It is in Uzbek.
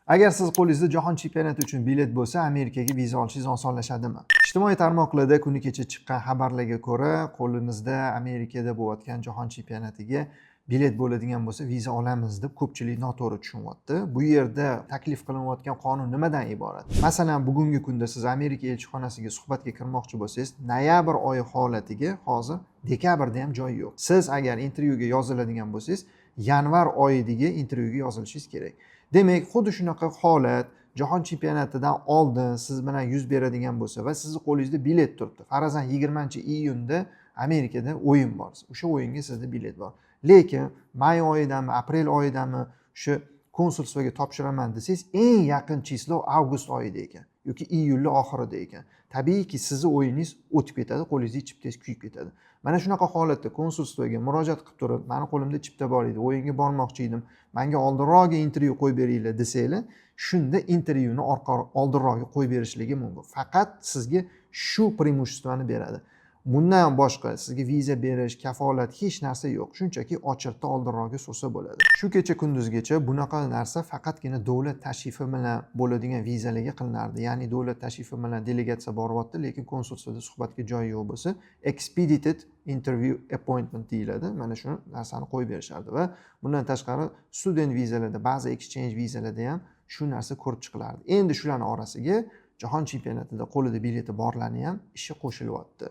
Agar siz qo'lingizda jahon chempionati uchun bilet bo'lsa, Amerikaga viza olishingiz osonlashadimi? Ijtimoiy tarmoqlarda kuni kecha chiqqan xabarlarga ko'ra, qo'linizda Amerikada bo'layotgan jahon chempionatiga bilet bo'ladigan bo'lsa, viza olamiz deb ko'pchilik noto'g'ri tushunyapti. Bu yerda taklif qilinayotgan qonun nimadan iborat? Masalan, bugungi kunda siz Amerika elchixonasiga suhbatga kirmoqchi bo'lsangiz, noyabr oyi holatiga hozir dekabrda ham joy yo'q. Siz agar intervyuga yoziladigan bo'lsangiz, yanvar oyidagi intervyuga yozilishingiz kerak. Demak, xuddi shunaqa holat jahon chempionatidan oldin siz bilan yuz beradigan bo'lsa va sizni qo'lingizda bilet turibdi. Farazan 20-iyunda Amerikada o'yin bor. O'sha o'yinga sizda bilet bor. Lekin may oyidami, aprel oyidami o'sha konsulstvoga topshiraman desangiz, eng yaqin chislo avgust oyida ekan yoki iyulning oxirida ekan. Tabiiyki sizni o'yiningiz o'tib ketadi, qo'lingizda chiptangiz kuyib ketadi. Mana shunaqa holatda konsulstvoga murojaat qilib turib, meni qo'limda chipta bor edi, o'yinga bormoqchi edim, menga oldinroq intervyu qo'yib beringlar desanglar, shunda intervyuni oldinroq qo'yib berishligi mumkin. Faqat sizga shu preimуществоni beradi. Bundan boshqa sizga viza berish, kafolat hech narsa yo'q. Shunchaki ochirtda oldinroqga so'sa bo'ladi. Shu kecha kunduzgacha bunaqa narsa faqatgina davlat tashrifi bilan bo'ladigan vizalarga qilinardi. Ya'ni davlat tashrifi bilan delegatsiya boryapti, lekin konsulsiyada suhbatga joy yo'q bo'lsa, expedited interview appointment deyiladi. Mana shu narsani qo'yib berishardi va bundan tashqari student vizalarda, ba'zi exchange vizalarda ham shu narsa ko'rib chiqilardi. Endi shularning orasiga jahon chempionatida qo'lida bileti borlarning ham ishi qo'shilyapti.